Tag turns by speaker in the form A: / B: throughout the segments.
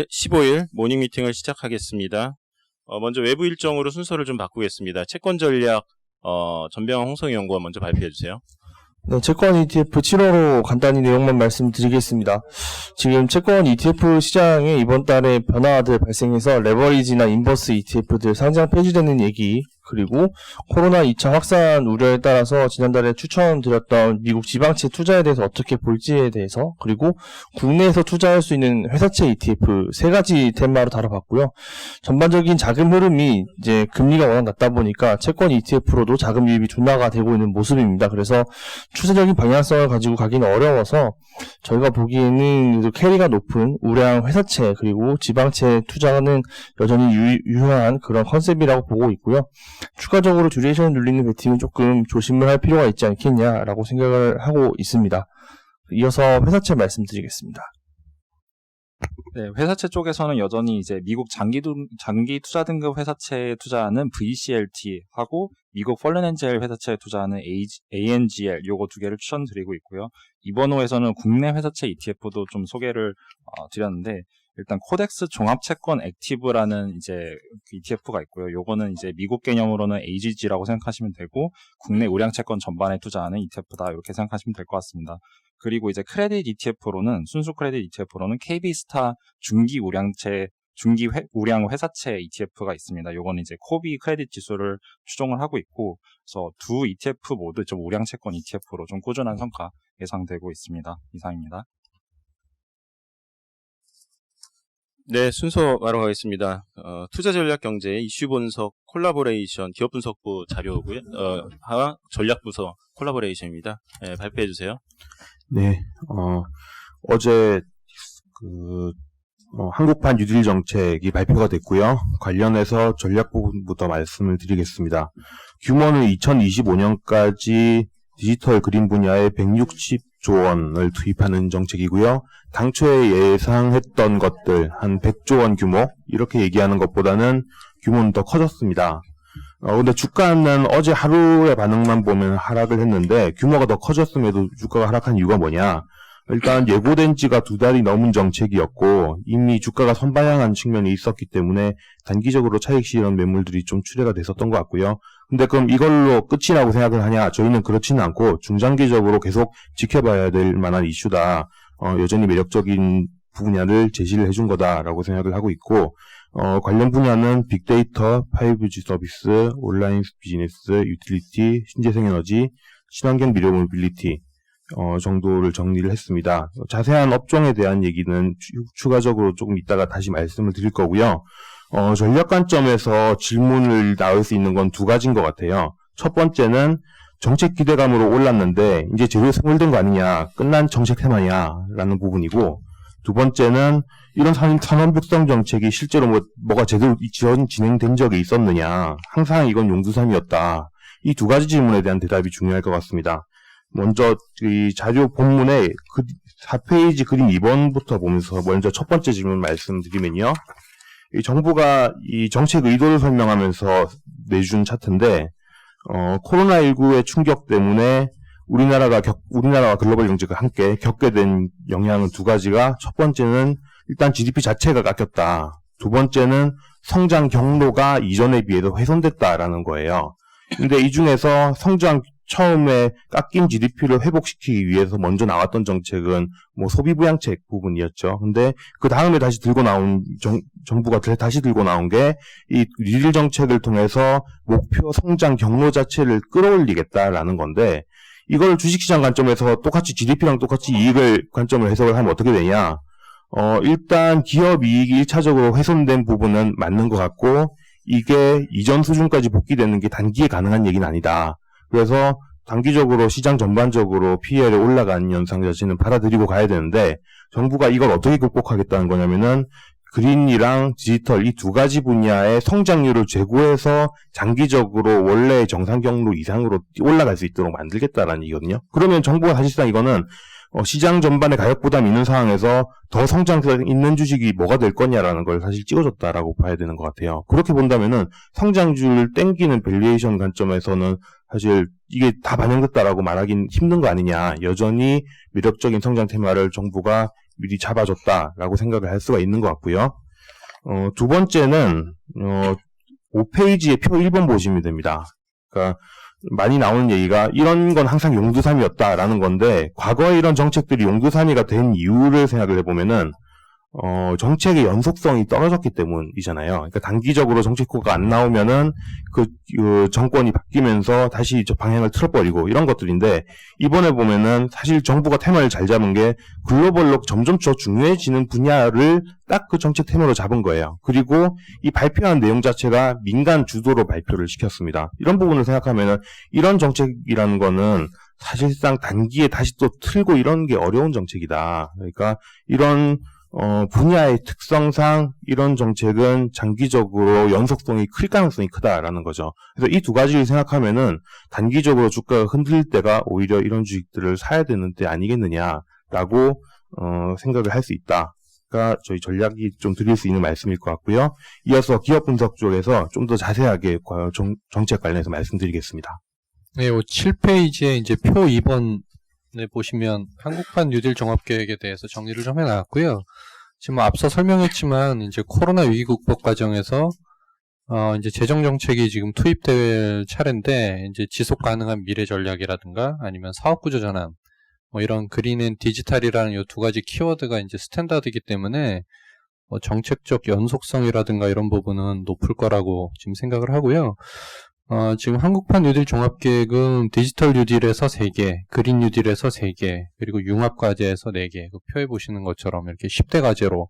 A: 15일 모닝 미팅을 시작하겠습니다. 먼저 외부 일정으로 순서를 좀 바꾸겠습니다. 채권 전략 전병헌 홍성희 연구원 먼저 발표해 주세요.
B: 네, 채권 ETF 7호로 간단히 내용만 말씀드리겠습니다. 지금 채권 ETF 시장에 이번 달에 변화들 발생해서 레버리지나 인버스 ETF들 상장 폐지되는 얘기, 그리고 코로나 2차 확산 우려에 따라서 지난달에 추천드렸던 미국 지방채 투자에 대해서 어떻게 볼지에 대해서, 그리고 국내에서 투자할 수 있는 회사채 ETF 세 가지 테마로 다뤄봤고요. 전반적인 자금 흐름이 이제 금리가 워낙 낮다 보니까 채권 ETF로도 자금 유입이 둔화가 되고 있는 모습입니다. 그래서 추세적인 방향성을 가지고 가기는 어려워서 저희가 보기에는 캐리가 높은 우량 회사채 그리고 지방채 투자는 여전히 유효한 그런 컨셉이라고 보고 있고요. 추가적으로 듀레이션을 눌리는 베팅은 조금 조심을 할 필요가 있지 않겠냐라고 생각을 하고 있습니다. 이어서 회사채 말씀드리겠습니다.
C: 네, 회사채 쪽에서는 여전히 이제 미국 장기 투자 등급 회사채에 투자하는 VCLT하고 미국 펄렌엔젤 회사채에 투자하는 ANGL 요거 두 개를 추천드리고 있고요. 이번 호에서는 국내 회사채 ETF도 좀 소개를 드렸는데, 일단 코덱스 종합채권 액티브라는 이제 ETF가 있고요. 요거는 이제 미국 개념으로는 AGG라고 생각하시면 되고, 국내 우량채권 전반에 투자하는 ETF다 이렇게 생각하시면 될 것 같습니다. 그리고 이제 크레딧 ETF로는, 순수 크레딧 ETF로는 KB스타 중기 우량 회사채 ETF가 있습니다. 요거는 이제 코비 크레딧 지수를 추종을 하고 있고, 그래서 두 ETF 모두 좀 우량 채권 ETF로 좀 꾸준한 성과 예상되고 있습니다. 이상입니다.
A: 네, 순서 바로 가겠습니다. 투자 전략 경제 이슈 분석 콜라보레이션 기업 분석부 자료고요. 전략 부서 콜라보레이션입니다. 네, 발표해 주세요.
D: 네, 어제 한국판 뉴딜 정책이 발표가 됐고요. 관련해서 전략 부분부터 말씀을 드리겠습니다. 규모는 2025년까지 디지털 그린 분야에 160조 원을 투입하는 정책이고요. 당초에 예상했던 것들 한 100조 원 규모 이렇게 얘기하는 것보다는 규모는 더 커졌습니다. 근데 주가는 어제 하루의 반응만 보면 하락을 했는데 규모가 더 커졌음에도 주가가 하락한 이유가 뭐냐? 일단 예고된 지가 2달이 넘은 정책이었고 이미 주가가 선방향한 측면이 있었기 때문에 단기적으로 차익 실현 매물들이 좀 출회가 됐었던 것 같고요. 근데 그럼 이걸로 끝이라고 생각을 하냐? 저희는 그렇지는 않고 중장기적으로 계속 지켜봐야 될 만한 이슈다. 여전히 매력적인 분야를 제시를 해준 거다라고 생각을 하고 있고, 관련 분야는 빅데이터, 5G 서비스, 온라인 비즈니스, 유틸리티, 신재생에너지, 친환경 미래 모빌리티 정도를 정리를 했습니다. 자세한 업종에 대한 얘기는 추가적으로 조금 이따가 다시 말씀을 드릴 거고요. 전략 관점에서 질문을 나올 수 있는 건 두 가지인 것 같아요. 첫 번째는 정책 기대감으로 올랐는데 이제 제대로 생활된 거 아니냐, 끝난 정책 테마냐 라는 부분이고, 두 번째는 이런 산업육성 정책이 실제로 뭐가 제대로 진행된 적이 있었느냐, 항상 이건 용두삼이었다. 이 두 가지 질문에 대한 대답이 중요할 것 같습니다. 먼저 이 자료 본문에 4페이지 그림 2번부터 보면서 먼저 첫 번째 질문 말씀드리면요. 이 정부가 이 정책 의도를 설명하면서 내준 차트인데, 코로나19의 충격 때문에 우리나라와 글로벌 경제가 함께 겪게 된 영향은 두 가지가, 첫 번째는 일단 GDP 자체가 깎였다. 두 번째는 성장 경로가 이전에 비해서 훼손됐다라는 거예요. 근데 이 중에서 처음에 깎인 GDP를 회복시키기 위해서 먼저 나왔던 정책은 소비 부양책 부분이었죠. 근데 그 다음에 다시 들고 나온 정부가 다시 들고 나온 게 이 뉴딜 정책을 통해서 목표 성장 경로 자체를 끌어올리겠다라는 건데, 이걸 주식시장 관점에서 똑같이 GDP랑 똑같이 이익을 관점을 해석을 하면 어떻게 되냐? 일단 기업 이익이 1차적으로 훼손된 부분은 맞는 것 같고, 이게 이전 수준까지 복귀되는 게 단기에 가능한 얘기는 아니다. 그래서 단기적으로 시장 전반적으로 PER이 올라가는 현상 자체는 받아들이고 가야 되는데, 정부가 이걸 어떻게 극복하겠다는 거냐면은 그린이랑 디지털 이 두 가지 분야의 성장률을 제고해서 장기적으로 원래의 정상 경로 이상으로 올라갈 수 있도록 만들겠다라는 얘기거든요. 그러면 정부가 사실상 이거는 시장 전반에 가격 부담이 있는 상황에서 더 성장성 있는 주식이 뭐가 될 거냐라는 걸 사실 찍어줬다라고 봐야 되는 것 같아요. 그렇게 본다면은 성장주를 땡기는 밸류에이션 관점에서는 사실 이게 다 반영됐다라고 말하긴 힘든 거 아니냐. 여전히 매력적인 성장 테마를 정부가 미리 잡아줬다라고 생각을 할 수가 있는 것 같고요. 두 번째는 5페이지의 표 1번 보시면 됩니다. 그러니까 많이 나오는 얘기가 이런 건 항상 용두사미였다라는 건데 과거에 이런 정책들이 용두사미가 된 이유를 생각을 해보면은 정책의 연속성이 떨어졌기 때문이잖아요. 그러니까 단기적으로 정책 효과가 안 나오면은 그 정권이 바뀌면서 다시 방향을 틀어버리고 이런 것들인데 이번에 보면은 사실 정부가 테마를 잘 잡은 게 글로벌로 점점 더 중요해지는 분야를 딱 그 정책 테마로 잡은 거예요. 그리고 이 발표한 내용 자체가 민간 주도로 발표를 시켰습니다. 이런 부분을 생각하면은 이런 정책이라는 거는 사실상 단기에 다시 또 틀고 이런 게 어려운 정책이다. 그러니까 이런 분야의 특성상 이런 정책은 장기적으로 연속성이 클 가능성이 크다라는 거죠. 그래서 이 두 가지를 생각하면은 단기적으로 주가가 흔들릴 때가 오히려 이런 주식들을 사야 되는 때 아니겠느냐라고 생각을 할 수 있다. 가 저희 전략이 좀 드릴 수 있는 말씀일 것 같고요. 이어서 기업 분석 쪽에서 좀 더 자세하게 정책 관련해서 말씀드리겠습니다.
E: 네, 7페이지에 이제 표 2번에 보시면 한국판 뉴딜 종합계획에 대해서 정리를 좀 해놨고요. 지금 앞서 설명했지만 이제 코로나 위기 극복 과정에서 이제 재정 정책이 지금 투입될 차례인데 이제 지속 가능한 미래 전략이라든가 아니면 사업 구조 전환 뭐 이런 그린 앤 디지털이라는 이 두 가지 키워드가 이제 스탠다드이기 때문에 정책적 연속성이라든가 이런 부분은 높을 거라고 지금 생각을 하고요. 지금 한국판 뉴딜 종합계획은 디지털 뉴딜에서 3개, 그린 뉴딜에서 3개, 그리고 융합과제에서 4개, 그 표에 보시는 것처럼 이렇게 10대 과제로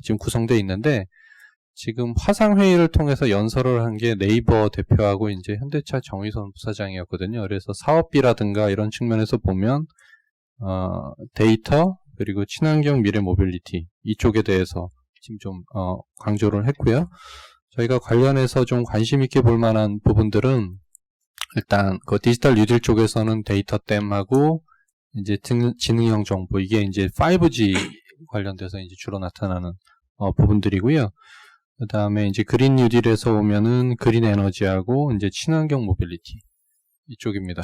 E: 지금 구성되어 있는데, 지금 화상회의를 통해서 연설을 한 게 네이버 대표하고 이제 현대차 정의선 부사장이었거든요. 그래서 사업비라든가 이런 측면에서 보면, 데이터, 그리고 친환경 미래 모빌리티, 이쪽에 대해서 지금 좀, 강조를 했고요. 저희가 관련해서 좀 관심 있게 볼 만한 부분들은 일단 그 디지털 뉴딜 쪽에서는 데이터댐하고 이제 지능형 정보 이게 이제 5G 관련돼서 이제 주로 나타나는 부분들이고요. 그다음에 이제 그린 뉴딜에서 오면은 그린 에너지하고 이제 친환경 모빌리티 이쪽입니다.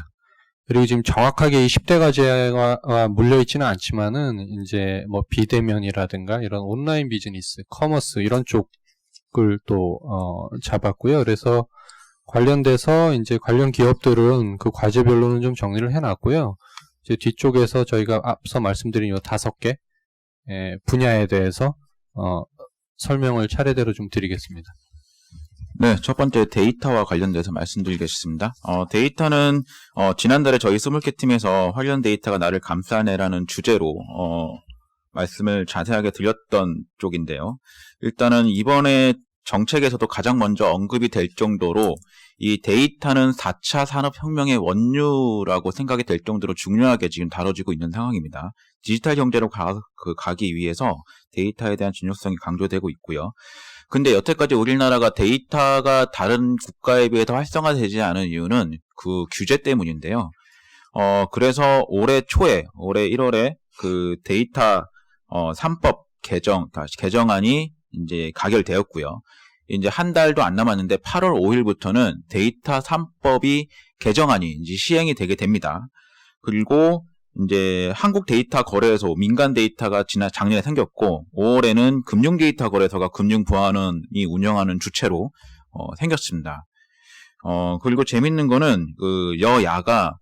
E: 그리고 지금 정확하게 이 10대 과제가 물려 있지는 않지만은 이제 뭐 비대면이라든가 이런 온라인 비즈니스, 커머스 이런 쪽을 또 잡았고요. 그래서 관련돼서 이제 관련 기업들은 그 과제별로는 좀 정리를 해놨고요. 이제 뒤쪽에서 저희가 앞서 말씀드린 요 5개 분야에 대해서 설명을 차례대로 좀 드리겠습니다.
F: 네, 첫 번째 데이터와 관련돼서 말씀드리겠습니다. 데이터는 지난달에 저희 스몰캣팀에서 관련 데이터가 나를 감싸네라는 주제로 말씀을 자세하게 드렸던 쪽인데요. 일단은 이번에 정책에서도 가장 먼저 언급이 될 정도로 이 데이터는 4차 산업혁명의 원류라고 생각이 될 정도로 중요하게 지금 다뤄지고 있는 상황입니다. 디지털 경제로 가기 위해서 데이터에 대한 중요성이 강조되고 있고요. 근데 여태까지 우리나라가 데이터가 다른 국가에 비해서 활성화되지 않은 이유는 그 규제 때문인데요. 그래서 올해 1월에 그 데이터 3법 개정안이 이제 가결되었고요. 이제 한 달도 안 남았는데 8월 5일부터는 데이터 3법이 개정안이 이제 시행이 되게 됩니다. 그리고 이제 한국 데이터 거래소 민간 데이터가 작년에 생겼고 5월에는 금융 데이터 거래소가 금융보안원이 운영하는 주체로 생겼습니다. 그리고 재밌는 거는 그 여야가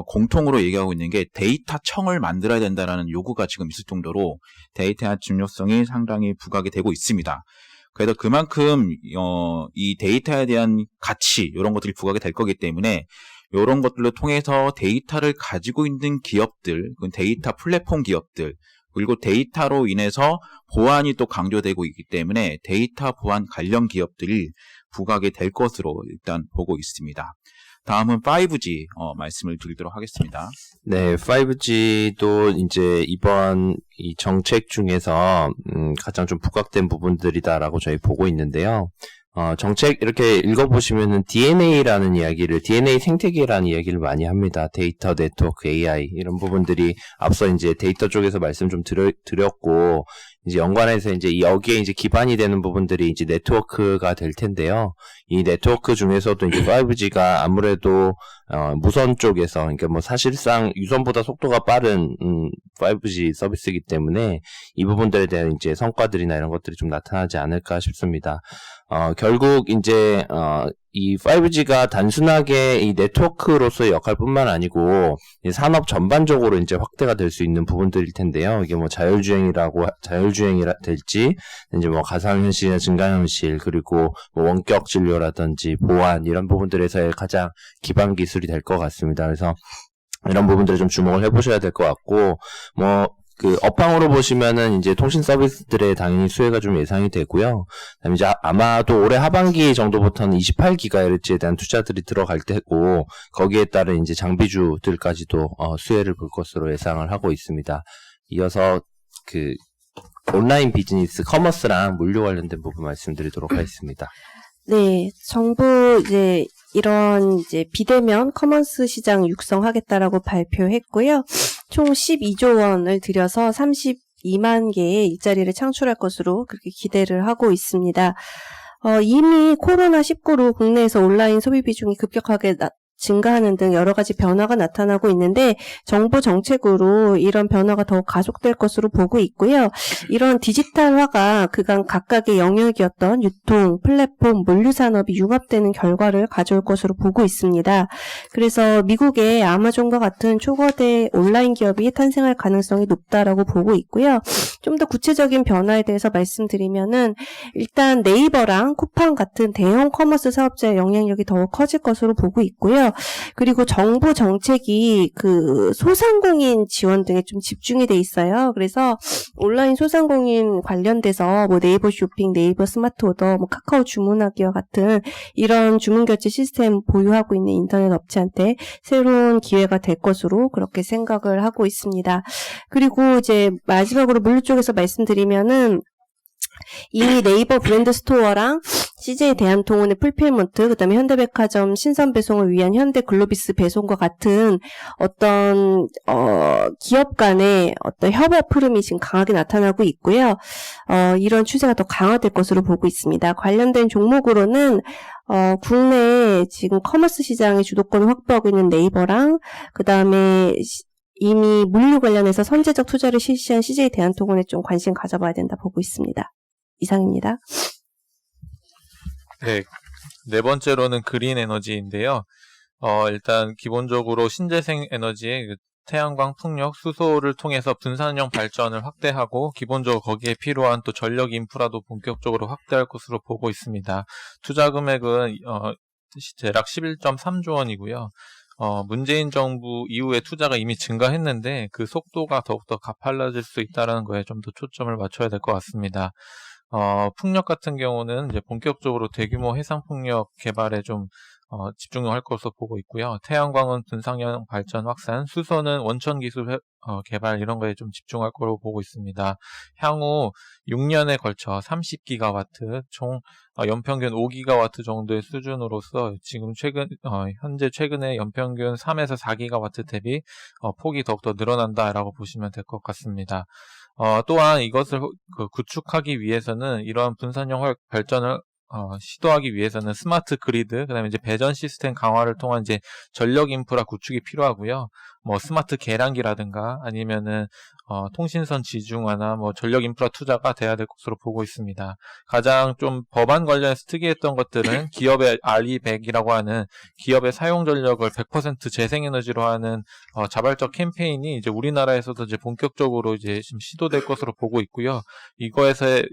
F: 공통으로 얘기하고 있는 게 데이터청을 만들어야 된다라는 요구가 지금 있을 정도로 데이터의 중요성이 상당히 부각이 되고 있습니다. 그래서 그만큼 이 데이터에 대한 가치 이런 것들이 부각이 될 거기 때문에 이런 것들을 통해서 데이터를 가지고 있는 기업들, 데이터 플랫폼 기업들, 그리고 데이터로 인해서 보안이 또 강조되고 있기 때문에 데이터 보안 관련 기업들이 부각이 될 것으로 일단 보고 있습니다. 다음은 5G 말씀을 드리도록 하겠습니다.
G: 네, 5G도 이제 이번 이 정책 중에서 가장 좀 부각된 부분들이다라고 저희 보고 있는데요. 정책 이렇게 읽어보시면은 DNA라는 이야기를, DNA 생태계라는 이야기를 많이 합니다. 데이터, 네트워크, AI 이런 부분들이 앞서 이제 데이터 쪽에서 말씀 좀 드렸고, 이제 연관해서 이제 여기에 이제 기반이 되는 부분들이 이제 네트워크가 될 텐데요. 이 네트워크 중에서도 이제 5G가 아무래도 무선 쪽에서, 그러니까 뭐 사실상 유선보다 속도가 빠른 5G 서비스이기 때문에 이 부분들에 대한 이제 성과들이나 이런 것들이 좀 나타나지 않을까 싶습니다. 결국 이제 이 5G가 단순하게 이 네트워크로서의 역할뿐만 아니고 이 산업 전반적으로 이제 확대가 될 수 있는 부분들일 텐데요. 이게 뭐 자율주행이라 될지, 이제 뭐 가상현실이나 증강현실, 그리고 뭐 원격 진료라든지 보안 이런 부분들에서의 가장 기반 기술이 될 것 같습니다. 그래서 이런 부분들을 좀 주목을 해보셔야 될 것 같고, 뭐 그 업황으로 보시면은 이제 통신 서비스들의 당연히 수혜가 좀 예상이 되고요. 그다음에 이제 아마도 올해 하반기 정도부터는 28GHz에 대한 투자들이 들어갈 테고, 거기에 따른 이제 장비주들까지도 수혜를 볼 것으로 예상을 하고 있습니다. 이어서 그 온라인 비즈니스, 커머스랑 물류 관련된 부분 말씀드리도록 하겠습니다.
H: 네, 정부 이제 이런 이제 비대면 커머스 시장 육성하겠다라고 발표했고요. 총 12조 원을 들여서 32만 개의 일자리를 창출할 것으로 그렇게 기대를 하고 있습니다. 이미 코로나19로 국내에서 온라인 소비 비중이 급격하게 증가하는 등 여러 가지 변화가 나타나고 있는데, 정부 정책으로 이런 변화가 더욱 가속될 것으로 보고 있고요. 이런 디지털화가 그간 각각의 영역이었던 유통, 플랫폼, 물류 산업이 융합되는 결과를 가져올 것으로 보고 있습니다. 그래서 미국의 아마존과 같은 초거대 온라인 기업이 탄생할 가능성이 높다라고 보고 있고요. 좀 더 구체적인 변화에 대해서 말씀드리면은, 일단 네이버랑 쿠팡 같은 대형 커머스 사업자의 영향력이 더욱 커질 것으로 보고 있고요. 그리고 정부 정책이 그 소상공인 지원 등에 좀 집중이 돼 있어요. 그래서 온라인 소상공인 관련돼서 뭐 네이버 쇼핑, 네이버 스마트 오더, 뭐 카카오 주문하기와 같은 이런 주문 결제 시스템 보유하고 있는 인터넷 업체한테 새로운 기회가 될 것으로 그렇게 생각을 하고 있습니다. 그리고 이제 마지막으로 물류 쪽에서 말씀드리면은, 이미 네이버 브랜드 스토어랑 CJ 대한통운의 풀필먼트, 그다음에 현대백화점 신선 배송을 위한 현대 글로비스 배송과 같은 어떤 기업 간의 어떤 협업 흐름이 지금 강하게 나타나고 있고요. 이런 추세가 더 강화될 것으로 보고 있습니다. 관련된 종목으로는 국내에 지금 커머스 시장의 주도권을 확보하고 있는 네이버랑, 그다음에 이미 물류 관련해서 선제적 투자를 실시한 CJ 대한통운에 좀 관심 가져봐야 된다 보고 있습니다. 이상입니다.
I: 네, 네 번째로는 그린 에너지인데요. 일단 기본적으로 신재생 에너지의 그 태양광, 풍력, 수소를 통해서 분산형 발전을 확대하고, 기본적으로 거기에 필요한 또 전력 인프라도 본격적으로 확대할 것으로 보고 있습니다. 투자 금액은 대략 11.3조 원이고요. 문재인 정부 이후에 투자가 이미 증가했는데 그 속도가 더욱더 가팔라질 수 있다는 거에 좀 더 초점을 맞춰야 될 것 같습니다. 풍력 같은 경우는 이제 본격적으로 대규모 해상 풍력 개발에 좀 집중할 것으로 보고 있고요. 태양광은 분산형 발전 확산, 수소는 원천 기술 개발 이런 거에 좀 집중할 거로 보고 있습니다. 향후 6년에 걸쳐 30기가와트, 총 연평균 5기가와트 정도의 수준으로서 지금 현재 최근에 연평균 3에서 4기가와트 대비 폭이 더욱더 늘어난다라고 보시면 될 것 같습니다. 또한 이것을 구축하기 위해서는 이러한 분산형 발전을 시도하기 위해서는 스마트 그리드, 그다음에 이제 배전 시스템 강화를 통한 이제 전력 인프라 구축이 필요하고요. 뭐 스마트 계량기라든가 아니면은 통신선 지중화나 뭐 전력 인프라 투자가 돼야 될 것으로 보고 있습니다. 가장 좀 법안 관련해서 특이했던 것들은 기업의 RE100이라고 하는 기업의 사용 전력을 100% 재생에너지로 하는 자발적 캠페인이 이제 우리나라에서도 이제 본격적으로 이제 지금 시도될 것으로 보고 있고요. 이거에서의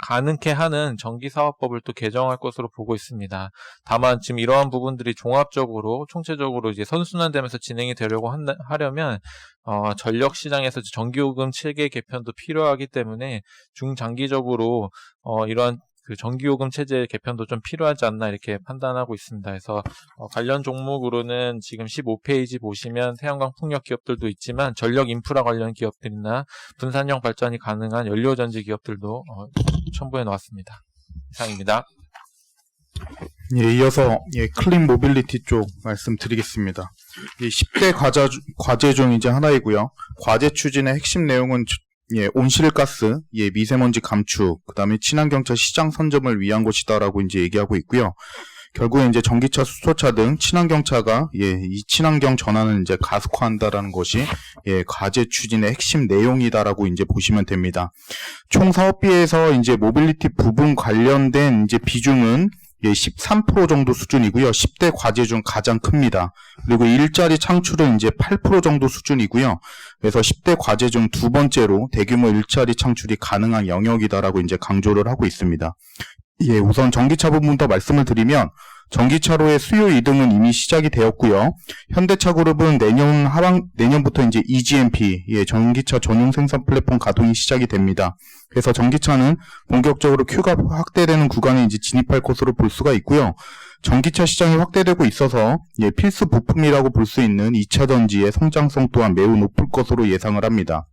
I: 가능케 하는 전기사업법을 또 개정할 것으로 보고 있습니다. 다만 지금 이러한 부분들이 종합적으로 총체적으로 이제 선순환되면서 진행이 되려고 하려면 전력 시장에서 전기요금 체계 개편도 필요하기 때문에 중장기적으로 이러한 그 전기요금 체제 개편도 좀 필요하지 않나 이렇게 판단하고 있습니다. 그래서 관련 종목으로는 지금 15페이지 보시면 태양광 풍력 기업들도 있지만 전력 인프라 관련 기업들이나 분산형 발전이 가능한 연료전지 기업들도 첨부해 놓았습니다. 이상입니다.
J: 예, 이어서 클린 모빌리티 쪽 말씀드리겠습니다. 10대 과제 중 이제 하나이고요. 과제 추진의 핵심 내용은 온실가스, 미세먼지 감축, 그다음에 친환경차 시장 선점을 위한 것이다라고 이제 얘기하고 있고요. 결국에 이제 전기차, 수소차 등 친환경차가 이 친환경 전환을 이제 가속화한다라는 것이 과제 추진의 핵심 내용이다라고 이제 보시면 됩니다. 총 사업비에서 이제 모빌리티 부분 관련된 이제 비중은 13% 정도 수준이고요. 10대 과제 중 가장 큽니다. 그리고 일자리 창출은 이제 8% 정도 수준이고요. 그래서 10대 과제 중 두 번째로 대규모 일자리 창출이 가능한 영역이다라고 이제 강조를 하고 있습니다. 우선 전기차 부분부터 말씀을 드리면 전기차로의 수요 이등은 이미 시작이 되었고요. 현대차 그룹은 내년부터 이제 EGMP, 전기차 전용 생산 플랫폼 가동이 시작이 됩니다. 그래서 전기차는 본격적으로 큐가 확대되는 구간에 이제 진입할 것으로 볼 수가 있고요. 전기차 시장이 확대되고 있어서 필수 부품이라고 볼 수 있는 2차 전지의 성장성 또한 매우 높을 것으로 예상을 합니다.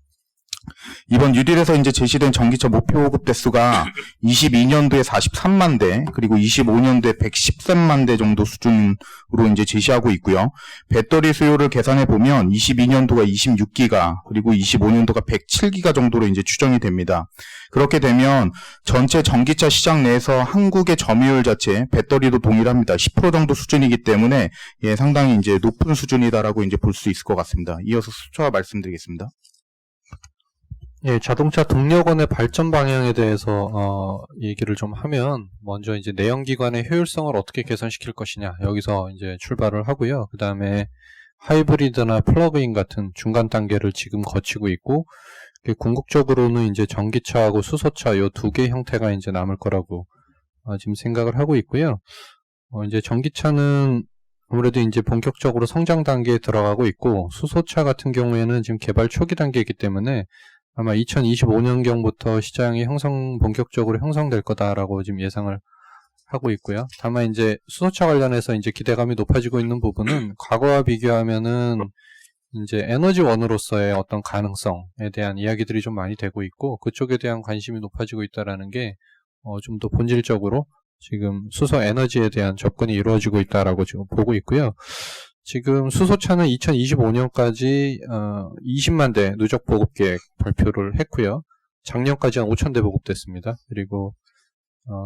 J: 이번 뉴딜에서 이제 제시된 전기차 목표 보급 대수가 22년도에 43만 대, 그리고 25년도에 113만 대 정도 수준으로 이제 제시하고 있고요. 배터리 수요를 계산해 보면 22년도가 26기가, 그리고 25년도가 107기가 정도로 이제 추정이 됩니다. 그렇게 되면 전체 전기차 시장 내에서 한국의 점유율 자체, 배터리도 동일합니다. 10% 정도 수준이기 때문에 상당히 이제 높은 수준이다라고 이제 볼 수 있을 것 같습니다. 이어서 수차 말씀드리겠습니다.
E: 자동차 동력원의 발전 방향에 대해서 얘기를 좀 하면, 먼저 이제 내연기관의 효율성을 어떻게 개선시킬 것이냐, 여기서 이제 출발을 하고요. 그 다음에 하이브리드나 플러그인 같은 중간 단계를 지금 거치고 있고, 궁극적으로는 이제 전기차하고 수소차 요 두 개 형태가 이제 남을 거라고 지금 생각을 하고 있고요. 이제 전기차는 아무래도 이제 본격적으로 성장 단계에 들어가고 있고, 수소차 같은 경우에는 지금 개발 초기 단계이기 때문에 아마 2025년경부터 시장이 본격적으로 형성될 거다라고 지금 예상을 하고 있고요. 다만 이제 수소차 관련해서 이제 기대감이 높아지고 있는 부분은 과거와 비교하면은 이제 에너지원으로서의 어떤 가능성에 대한 이야기들이 좀 많이 되고 있고, 그쪽에 대한 관심이 높아지고 있다라는 게 좀 더 본질적으로 지금 수소 에너지에 대한 접근이 이루어지고 있다라고 지금 보고 있고요. 지금 수소차는 2025년까지 20만 대 누적 보급 계획 발표를 했고요. 작년까지 한 5,000대 보급됐습니다. 그리고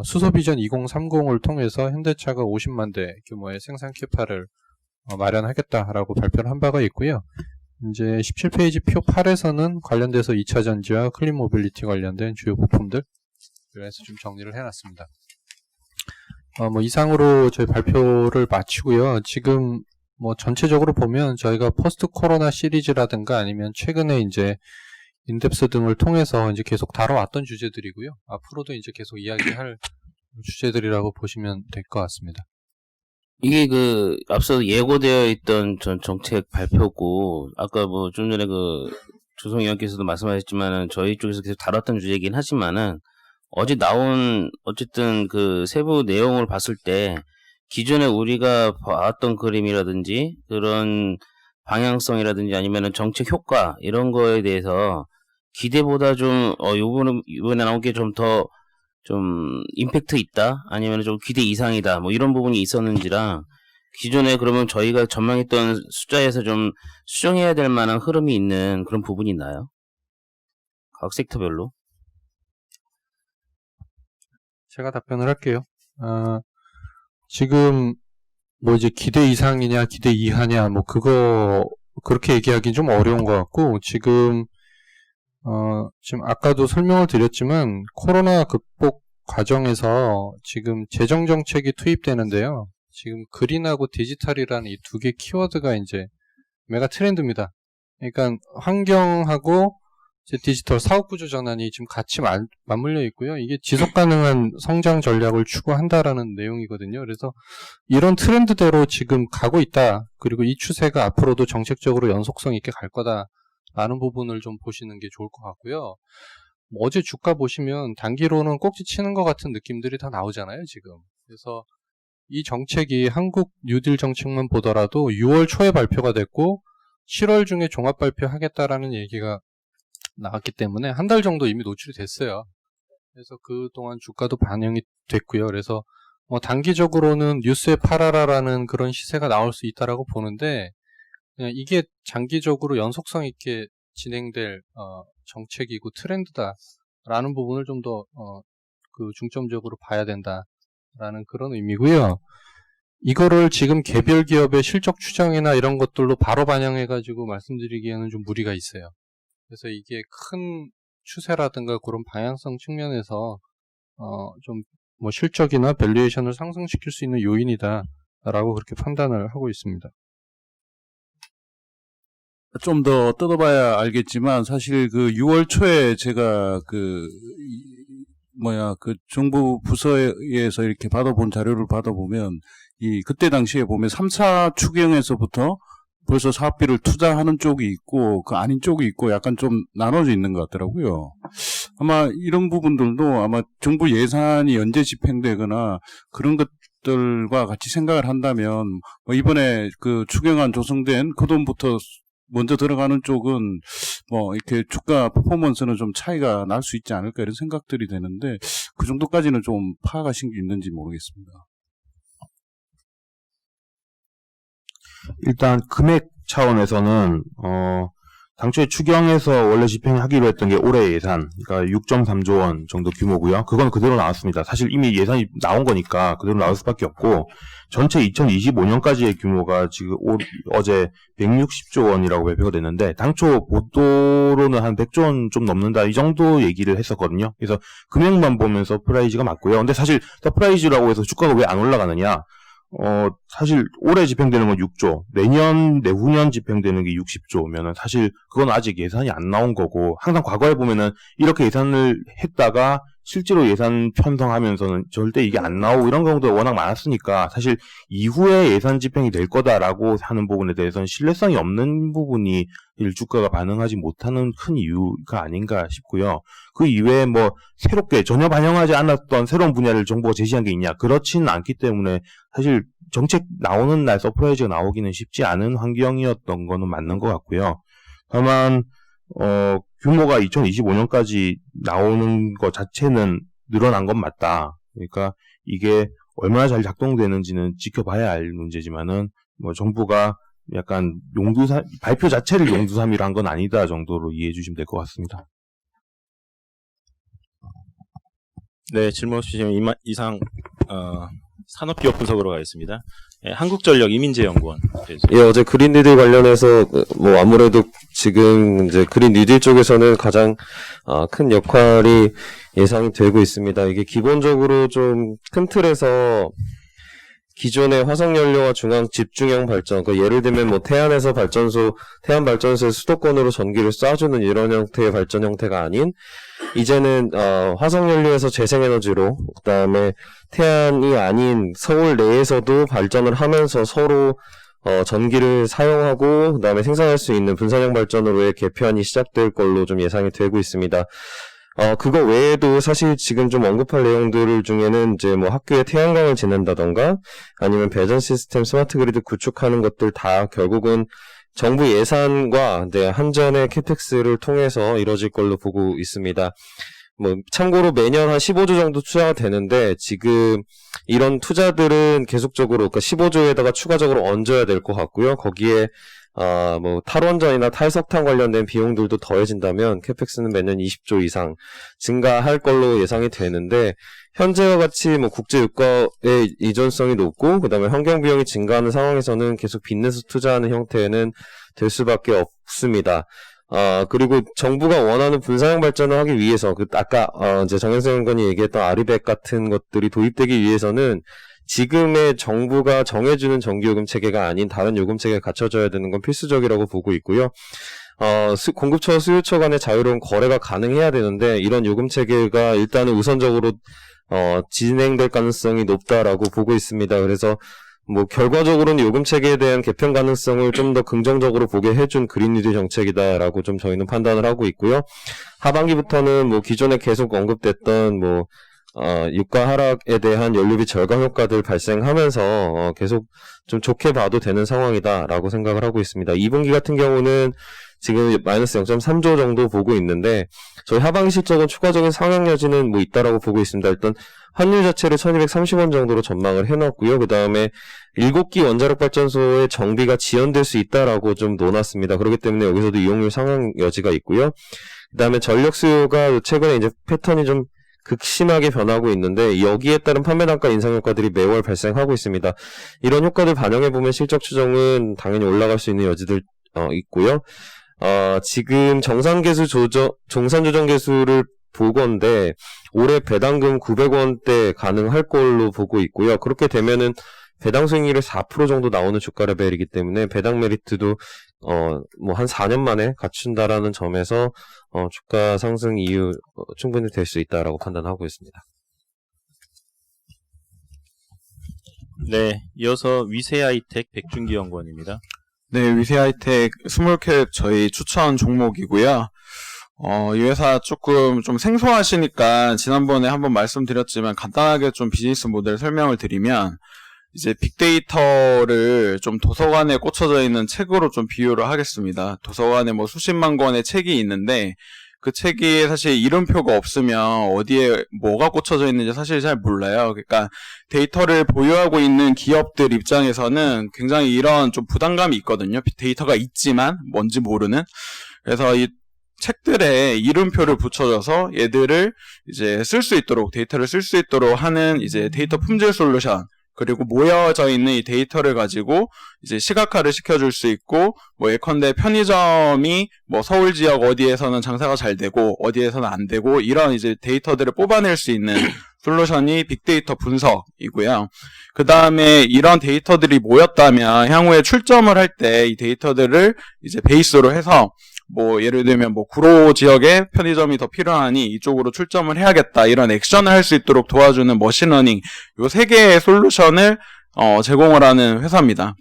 E: 수소 비전 2030을 통해서 현대차가 50만 대 규모의 생산 캐파를 마련하겠다라고 발표를 한 바가 있고요. 이제 17페이지 표 8에서는 관련돼서 2차 전지와 클린 모빌리티 관련된 주요 부품들, 그래서 좀 정리를 해놨습니다. 이상으로 저희 발표를 마치고요. 지금 전체적으로 보면 저희가 포스트 코로나 시리즈라든가 아니면 최근에 이제 인덱스 등을 통해서 이제 계속 다뤄왔던 주제들이고요. 앞으로도 이제 계속 이야기할 주제들이라고 보시면 될 것 같습니다.
K: 이게 앞서 예고되어 있던 정책 발표고, 아까 좀 전에 조성 의원께서도 말씀하셨지만은 저희 쪽에서 계속 다뤘던 주제이긴 하지만은 어제 나온 어쨌든 세부 내용을 봤을 때 기존에 우리가 봐왔던 그림이라든지 그런 방향성이라든지 아니면은 정책 효과 이런 거에 대해서 기대보다 이번에 나온 게 좀 더 임팩트 있다 아니면 좀 기대 이상이다 이런 부분이 있었는지랑, 기존에 그러면 저희가 전망했던 숫자에서 좀 수정해야 될 만한 흐름이 있는 그런 부분이 있나요? 각 섹터별로?
E: 제가 답변을 할게요. 지금 이제 기대 이상이냐 기대 이하냐 그렇게 얘기하기 좀 어려운 것 같고, 지금 아까도 설명을 드렸지만 코로나 극복 과정에서 지금 재정 정책이 투입되는데요. 지금 그린하고 디지털이라는 이 두 개 키워드가 이제 메가 트렌드입니다. 그러니까 환경하고 이제 디지털 사업구조 전환이 지금 같이 맞물려 있고요. 이게 지속 가능한 성장 전략을 추구한다라는 내용이거든요. 그래서 이런 트렌드대로 지금 가고 있다. 그리고 이 추세가 앞으로도 정책적으로 연속성 있게 갈 거다라는 부분을 좀 보시는 게 좋을 것 같고요. 어제 주가 보시면 단기로는 꼭지 치는 것 같은 느낌들이 다 나오잖아요, 지금. 그래서 이 정책이 한국 뉴딜 정책만 보더라도 6월 초에 발표가 됐고 7월 중에 종합 발표하겠다라는 얘기가 나왔기 때문에 한 달 정도 이미 노출이 됐어요. 그래서 그동안 주가도 반영이 됐고요. 그래서 단기적으로는 뉴스에 팔아라라는 그런 시세가 나올 수 있다라고 보는데, 그냥 이게 장기적으로 연속성 있게 진행될 정책이고 트렌드다라는 부분을 좀 더 그 중점적으로 봐야 된다라는 그런 의미고요. 이거를 지금 개별 기업의 실적 추정이나 이런 것들로 바로 반영해가지고 말씀드리기에는 좀 무리가 있어요. 그래서 이게 큰 추세라든가 그런 방향성 측면에서 좀 뭐 실적이나 밸류에이션을 상승시킬 수 있는 요인이다라고 그렇게 판단을 하고 있습니다.
L: 좀 더 뜯어봐야 알겠지만 사실 그 6월 초에 제가 정부 부서에서 이렇게 받아본 자료를 받아보면 그때 당시에 보면 3차 추경에서부터 벌써 사업비를 투자하는 쪽이 있고 그 아닌 쪽이 있고 약간 좀 나눠져 있는 것 같더라고요. 아마 이런 부분들도 아마 정부 예산이 언제 집행되거나 그런 것들과 같이 생각을 한다면 뭐 이번에 그 추경안 조성된 그 돈부터 먼저 들어가는 쪽은 뭐 이렇게 주가 퍼포먼스는 좀 차이가 날 수 있지 않을까 이런 생각들이 되는데 그 정도까지는 좀 파악하신 게 있는지 모르겠습니다.
D: 일단 금액 차원에서는 당초에 추경에서 원래 집행하기로 했던 게 올해 예산, 그러니까 6.3조 원 정도 규모고요. 그건 그대로 나왔습니다. 사실 이미 예산이 나온 거니까 그대로 나올 수밖에 없고 전체 2025년까지의 규모가 지금 어제 160조 원이라고 발표가 됐는데 당초 보도로는 한 100조 원 좀 넘는다 이 정도 얘기를 했었거든요. 그래서 금액만 보면 서프라이즈가 맞고요. 근데 사실 서프라이즈라고 해서 주가가 왜 안 올라가느냐? 사실 올해 집행되는 건 6조, 내후년 집행되는 게 60조면은 사실 그건 아직 예산이 안 나온 거고 항상 과거에 보면은 이렇게 예산을 했다가 실제로 예산 편성하면서는 절대 이게 안 나오고 이런 경우도 워낙 많았으니까 사실 이후에 예산 집행이 될 거다라고 하는 부분에 대해서는 신뢰성이 없는 부분이 주가가 반응하지 못하는 큰 이유가 아닌가 싶고요. 그 이외에 뭐 새롭게 전혀 반영하지 않았던 새로운 분야를 정부가 제시한 게 있냐? 그렇지는 않기 때문에 사실 정책 나오는 날 서프라이즈가 나오기는 쉽지 않은 환경이었던 거는 맞는 것 같고요. 다만 규모가 2025년까지 나오는 것 자체는 늘어난 건 맞다. 그러니까 이게 얼마나 잘 작동되는지는 지켜봐야 할 문제지만은 뭐 정부가 약간 발표 자체를 용두사미로 한 건 아니다 정도로 이해해 주시면 될 것 같습니다.
A: 네, 질문 없으시면 이상 산업기업 분석으로 가겠습니다. 예, 한국전력 이민재연구원.
M: 예, 어제 그린 뉴딜 관련해서 뭐 아무래도 지금 이제 그린 뉴딜 쪽에서는 가장 큰 역할이 예상이 되고 있습니다. 이게 기본적으로 좀 큰 틀에서 기존의 화석연료와 중앙 집중형 발전, 예를 들면 뭐 태안 발전소의 수도권으로 전기를 쏴주는 이런 형태의 발전 형태가 아닌, 이제는 화석연료에서 재생에너지로, 그다음에 태안이 아닌 서울 내에서도 발전을 하면서 서로 전기를 사용하고 그다음에 생산할 수 있는 분산형 발전으로의 개편이 시작될 걸로 좀 예상이 되고 있습니다. 그거 외에도 사실 지금 좀 언급할 내용들 중에는 이제 뭐 학교에 태양광을 짓는다던가 아니면 배전 시스템 스마트 그리드 구축하는 것들 다 결국은 정부 예산과 한전의 캐펙스를 통해서 이뤄질 걸로 보고 있습니다. 뭐 참고로 매년 한 15조 정도 투자가 되는데 지금 이런 투자들은 계속적으로 그러니까 15조에다가 추가적으로 얹어야 될 것 같고요. 거기에 뭐 탈원전이나 탈석탄 관련된 비용들도 더해진다면 캐펙스는 매년 20조 이상 증가할 걸로 예상이 되는데 현재와 같이 뭐 국제 유가의 의존성이 높고 그다음에 환경 비용이 증가하는 상황에서는 계속 빚내서 투자하는 형태는 될 수밖에 없습니다. 그리고 정부가 원하는 분산형 발전을 하기 위해서 아까 이제 정현석 의원이 얘기했던 아리백 같은 것들이 도입되기 위해서는 지금의 정부가 정해주는 전기요금 체계가 아닌 다른 요금 체계가 갖춰져야 되는 건 필수적이라고 보고 있고요. 공급처와 수요처 간의 자유로운 거래가 가능해야 되는데 이런 요금 체계가 일단은 우선적으로 진행될 가능성이 높다라고 보고 있습니다. 그래서 뭐 결과적으로는 요금 체계에 대한 개편 가능성을 좀 더 긍정적으로 보게 해준 그린 뉴딜 정책이다라고 좀 저희는 판단을 하고 있고요. 하반기부터는 뭐 기존에 계속 언급됐던 뭐 유가 하락에 대한 연료비 절감 효과들 발생하면서 계속 좀 좋게 봐도 되는 상황이다라고 생각을 하고 있습니다. 2분기 같은 경우는 지금 마이너스 0.3조 정도 보고 있는데 저희 하반기 실적은 추가적인 상향 여지는 뭐 있다라고 보고 있습니다. 일단 환율 자체를 1230원 정도로 전망을 해놨고요. 그 다음에 7기 원자력 발전소의 정비가 지연될 수 있다라고 좀 놓았습니다. 그렇기 때문에 여기서도 이용률 상향 여지가 있고요. 그 그다음에 전력 수요가 최근에 이제 패턴이 좀 극심하게 변하고 있는데 여기에 따른 판매 단가 인상 효과들이 매월 발생하고 있습니다. 이런 효과들 반영해 보면 실적 추정은 당연히 올라갈 수 있는 여지들 있고요. 지금 종산 조정 개수를 보건데 올해 배당금 900원대 가능할 걸로 보고 있고요. 그렇게 되면은 배당 수익률이 4% 정도 나오는 주가 레벨이기 때문에 배당 메리트도 뭐 한 4년 만에 갖춘다라는 점에서 주가 상승 이유 충분히 될 수 있다라고 판단하고 있습니다.
A: 네, 이어서 위세하이텍 백준기 연구원입니다.
N: 네, 위세하이텍 스몰캡 저희 추천 종목이고요. 이 회사 조금 좀 생소하시니까 지난번에 한번 말씀드렸지만 간단하게 좀 비즈니스 모델 설명을 드리면 이제 빅데이터를 좀 도서관에 꽂혀져 있는 책으로 좀 비유를 하겠습니다. 도서관에 뭐 수십만 권의 책이 있는데 그 책이 사실 이름표가 없으면 어디에 뭐가 꽂혀져 있는지 사실 잘 몰라요. 그러니까 데이터를 보유하고 있는 기업들 입장에서는 굉장히 이런 좀 부담감이 있거든요. 데이터가 있지만 뭔지 모르는. 그래서 이 책들에 이름표를 붙여줘서 얘들을 이제 쓸 수 있도록, 데이터를 쓸 수 있도록 하는 이제 데이터 품질 솔루션, 그리고 모여져 있는 이 데이터를 가지고 이제 시각화를 시켜줄 수 있고, 뭐 예컨대 편의점이 뭐 서울 지역 어디에서는 장사가 잘 되고 어디에서는 안 되고 이런 이제 데이터들을 뽑아낼 수 있는 솔루션이 빅데이터 분석이고요. 그 다음에 이런 데이터들이 모였다면 향후에 출점을 할 때 이 데이터들을 이제 베이스로 해서 뭐 예를 들면 뭐 구로 지역에 편의점이 더 필요하니 이쪽으로 출점을 해야겠다, 이런 액션을 할 수 있도록 도와주는 머신러닝, 요 세 개의 솔루션을 제공을 하는 회사입니다.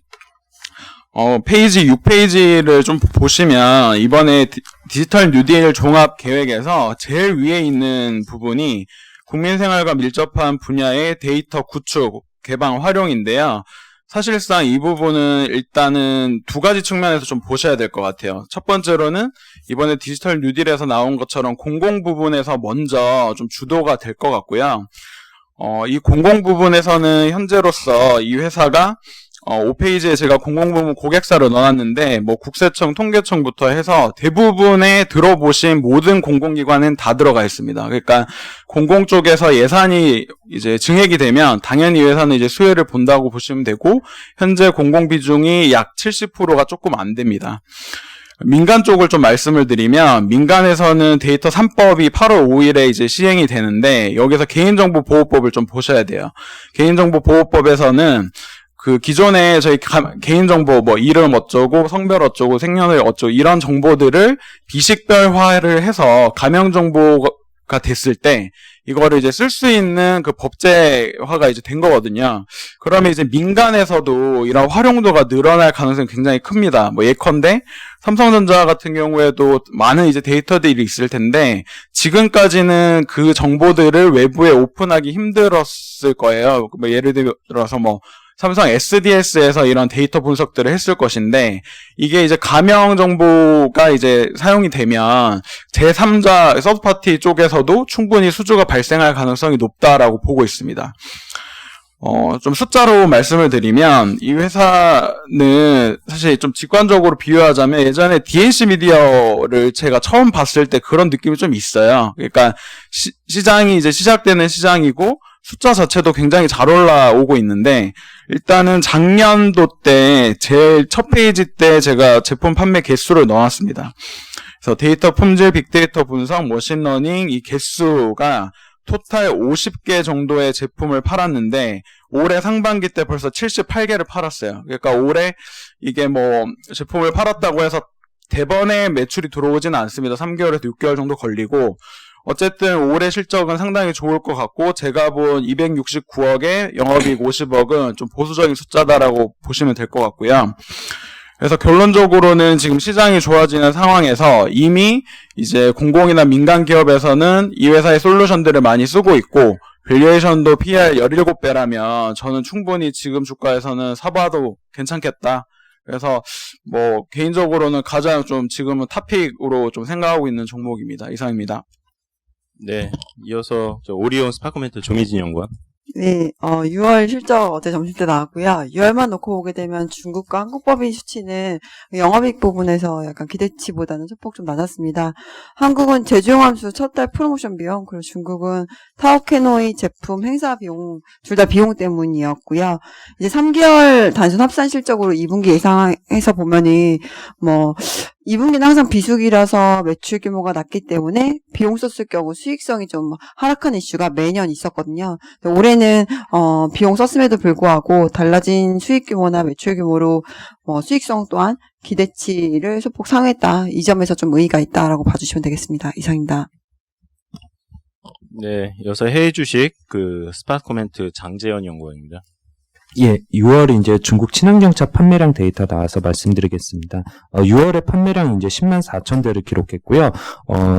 N: 페이지 6페이지를 좀 보시면 이번에 디지털 뉴딜 종합 계획에서 제일 위에 있는 부분이 국민생활과 밀접한 분야의 데이터 구축, 개방, 활용인데요. 사실상 이 부분은 일단은 두 가지 측면에서 좀 보셔야 될 것 같아요. 첫 번째로는 이번에 디지털 뉴딜에서 나온 것처럼 공공 부분에서 먼저 좀 주도가 될 것 같고요. 이 공공 부분에서는 현재로서 이 회사가 5페이지에 제가 공공부문 고객사를 넣어놨는데 뭐 국세청, 통계청부터 해서 대부분에 들어보신 모든 공공기관은 다 들어가 있습니다. 그러니까 공공 쪽에서 예산이 이제 증액이 되면 당연히 이 회사는 이제 수혜를 본다고 보시면 되고, 현재 공공 비중이 약 70%가 조금 안 됩니다. 민간 쪽을 좀 말씀을 드리면, 민간에서는 데이터 3법이 8월 5일에 이제 시행이 되는데 여기서 개인정보보호법을 좀 보셔야 돼요. 개인정보보호법에서는 그 기존에 저희 개인정보 뭐 이름 어쩌고 성별 어쩌고 생년월 어쩌고 이런 정보들을 비식별화를 해서 가명정보가 됐을 때 이거를 이제 쓸 수 있는 그 법제화가 이제 된 거거든요. 그러면 이제 민간에서도 이런 활용도가 늘어날 가능성이 굉장히 큽니다. 뭐 예컨대 삼성전자 같은 경우에도 많은 이제 데이터들이 있을 텐데 지금까지는 그 정보들을 외부에 오픈하기 힘들었을 거예요. 뭐 예를 들어서 뭐 삼성 SDS에서 이런 데이터 분석들을 했을 것인데, 이게 이제 가명 정보가 이제 사용이 되면 제3자 서드파티 쪽에서도 충분히 수주가 발생할 가능성이 높다라고 보고 있습니다. 좀 숫자로 말씀을 드리면 이 회사는 사실 좀 직관적으로 비유하자면 예전에 DNC 미디어를 제가 처음 봤을 때 그런 느낌이 좀 있어요. 그러니까 시장이 이제 시작되는 시장이고 숫자 자체도 굉장히 잘 올라오고 있는데, 일단은 작년도 때 제일 첫 페이지 때 제가 제품 판매 개수를 넣어놨습니다. 그래서 데이터 품질, 빅데이터 분석, 머신러닝 이 개수가 토탈 50개 정도의 제품을 팔았는데 올해 상반기 때 벌써 78개를 팔았어요. 그러니까 올해 이게 뭐 제품을 팔았다고 해서 대번에 매출이 들어오지는 않습니다. 3개월에서 6개월 정도 걸리고, 어쨌든 올해 실적은 상당히 좋을 것 같고, 제가 본 269억에 영업이익 50억은 좀 보수적인 숫자다라고 보시면 될 것 같고요. 그래서 결론적으로는 지금 시장이 좋아지는 상황에서 이미 이제 공공이나 민간 기업에서는 이 회사의 솔루션들을 많이 쓰고 있고, 밸류에이션도 PR 17배라면 저는 충분히 지금 주가에서는 사봐도 괜찮겠다. 그래서 뭐 개인적으로는 가장 좀 지금은 탑픽으로 좀 생각하고 있는 종목입니다. 이상입니다.
A: 네, 이어서 오리온 스파코멘트 조미진 연구원.
O: 네, 6월 실적 어제 점심때 나왔고요. 6월만 놓고 보게 되면 중국과 한국법인 수치는 영업이익 부분에서 약간 기대치보다는 소폭 좀 낮았습니다. 한국은 제조용함수 첫 달 프로모션 비용, 그리고 중국은 타오케노이 제품 행사 비용, 둘 다 비용 때문이었고요. 이제 3개월 단순 합산 실적으로 2분기 예상해서 보면은 2분기는 항상 비수기라서 매출 규모가 낮기 때문에 비용 썼을 경우 수익성이 좀 하락한 이슈가 매년 있었거든요. 올해는 비용 썼음에도 불구하고 달라진 수익 규모나 매출 규모로 수익성 또한 기대치를 소폭 상회했다. 이 점에서 좀 의의가 있다라고 봐주시면 되겠습니다. 이상입니다.
A: 네, 이어서 해외 주식 스팟 코멘트 장재현 연구원입니다.
P: 예, 6월 이제 중국 친환경차 판매량 데이터 나와서 말씀드리겠습니다. 6월에 판매량 이제 10만 4천 대를 기록했고요.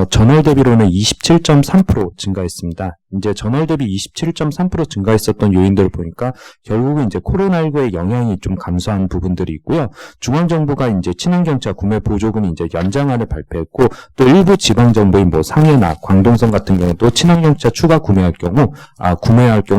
P: 전월 대비로는 27.3% 증가했습니다. 이제 전월 대비 27.3% 증가했었던 요인들을 보니까 결국은 이제 코로나19의 영향이 좀 감소한 부분들이 있고요. 중앙정부가 이제 친환경차 구매 보조금 이제 연장안을 발표했고, 또 일부 지방정부인 상해나 광동성 같은 경우도 친환경차 추가 구매할 경우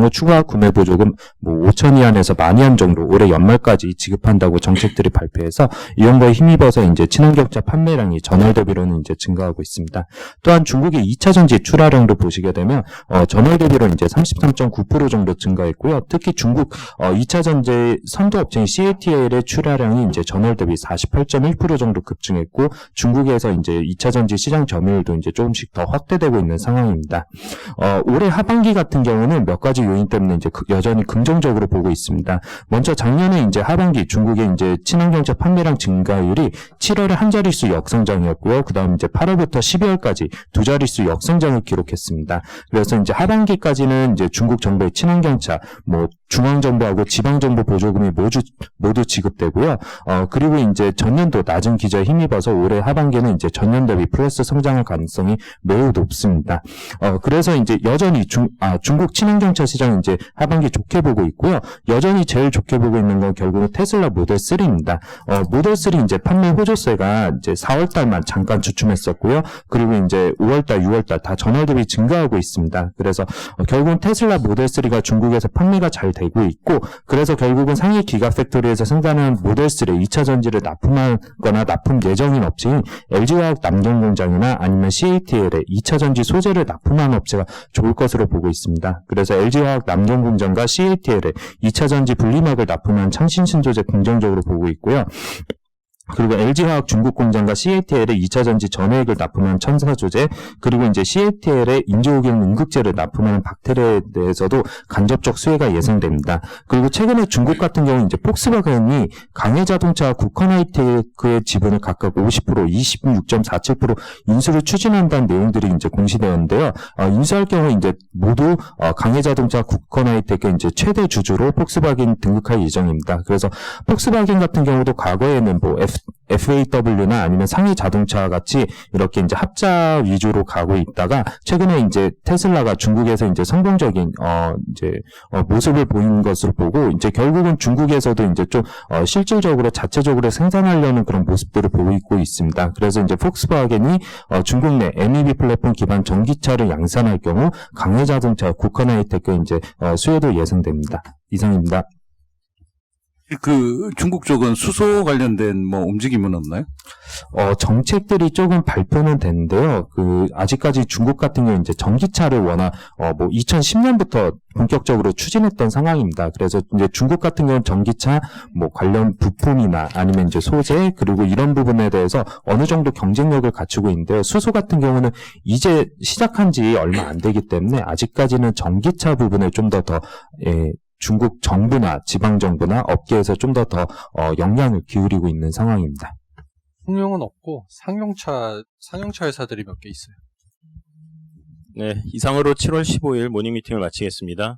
P: 추가 구매 보조금 5천 위안에서 10,000위안 정도 올해 연말까지 지급한다고 정책들이 발표해서 이런 거에 힘입어서 이제 친환경차 판매량이 전월 대비로는 이제 증가하고 있습니다. 또한 중국의 2차 전지 출하량도 보시게 되면 전월 대비로 이제 33.9% 정도 증가했고요. 특히 중국 2차 전지 선도업체인 CATL의 출하량이 이제 전월 대비 48.1% 정도 급증했고, 중국에서 이제 2차 전지 시장 점유율도 이제 조금씩 더 확대되고 있는 상황입니다. 올해 하반기 같은 경우는 몇 가지 요인 때문에 이제 여전히 긍정적으로 보고 있습니다. 먼저 작년에 이제 하반기 중국의 이제 친환경차 판매량 증가율이 7월에 한 자릿수 역성장이었고요. 그다음 이제 8월부터 12월까지 두 자릿수 역성장을 기록했습니다. 그래서 이제 하반기까지는 이제 중국 정부의 친환경차 중앙정부하고 지방정부 보조금이 모두 지급되고요. 그리고 이제 전년도 낮은 기저에 힘입어서 올해 하반기는 이제 전년 대비 플러스 성장할 가능성이 매우 높습니다. 그래서 이제 여전히 중국 친환경차 시장 이제 하반기 좋게 보고 있고요. 여전히 제일 좋게 보고 있는 건 결국은 테슬라 모델 3입니다. 모델 3 이제 판매 호조세가 이제 4월 달만 잠깐 주춤했었고요. 그리고 이제 5월 달, 6월 달 다 전월 대비 증가하고 있습니다. 그래서 결국은 테슬라 모델 3가 중국에서 판매가 잘 되고 있고, 그래서 결국은 상해 기가팩토리에서 생산한 모델 3 2차 전지를 납품하거나 납품 예정인 업체인 LG화학 남경공장이나 아니면 CATL의 2차 전지 소재를 납품하는 업체가 좋을 것으로 보고 있습니다. 그래서 LG화학 남경공장과 CATL의 2차 전지 분리막을 납품한 창신신소재 긍정적으로 보고 있고요. 그리고 LG화학 중국 공장과 CATL의 2차 전지 전해액을 납품한 천사조제, 그리고 이제 CATL의 인조옥용 음극재를 납품하는 박테레에 대해서도 간접적 수혜가 예상됩니다. 그리고 최근에 중국 같은 경우 이제 폭스바겐이 강해자동차와 국헌하이테크의 지분을 각각 50%, 26.47% 인수를 추진한다는 내용들이 이제 공시되었는데요. 인수할 경우 이제 모두 강해자동차, 국헌하이테크 이제 최대 주주로 폭스바겐 등극할 예정입니다. 그래서 폭스바겐 같은 경우도 과거에는 FAW나 아니면 상해 자동차와 같이 이렇게 이제 합자 위주로 가고 있다가 최근에 이제 테슬라가 중국에서 이제 성공적인 모습을 보이는 것으로 보고, 이제 결국은 중국에서도 이제 좀 실질적으로 자체적으로 생산하려는 그런 모습들을 보이고 있습니다. 그래서 이제 폭스바겐이 중국 내 MEB 플랫폼 기반 전기차를 양산할 경우 강해 자동차, 국헌하이테크 이제 수혜도 예상됩니다. 이상입니다.
L: 중국 쪽은 수소 관련된 움직임은 없나요?
P: 정책들이 조금 발표는 됐는데요. 아직까지 중국 같은 경우 이제 전기차를 워낙 2010년부터 본격적으로 추진했던 상황입니다. 그래서 이제 중국 같은 경우는 전기차 관련 부품이나 아니면 이제 소재, 그리고 이런 부분에 대해서 어느 정도 경쟁력을 갖추고 있는데요. 수소 같은 경우는 이제 시작한 지 얼마 안 되기 때문에 아직까지는 전기차 부분에 좀 더 중국 정부나 지방정부나 업계에서 좀 더 영향을 기울이고 있는 상황입니다.
E: 통용은 없고 상용차 회사들이 몇 개 있어요.
A: 네, 이상으로 7월 15일 모닝미팅을 마치겠습니다.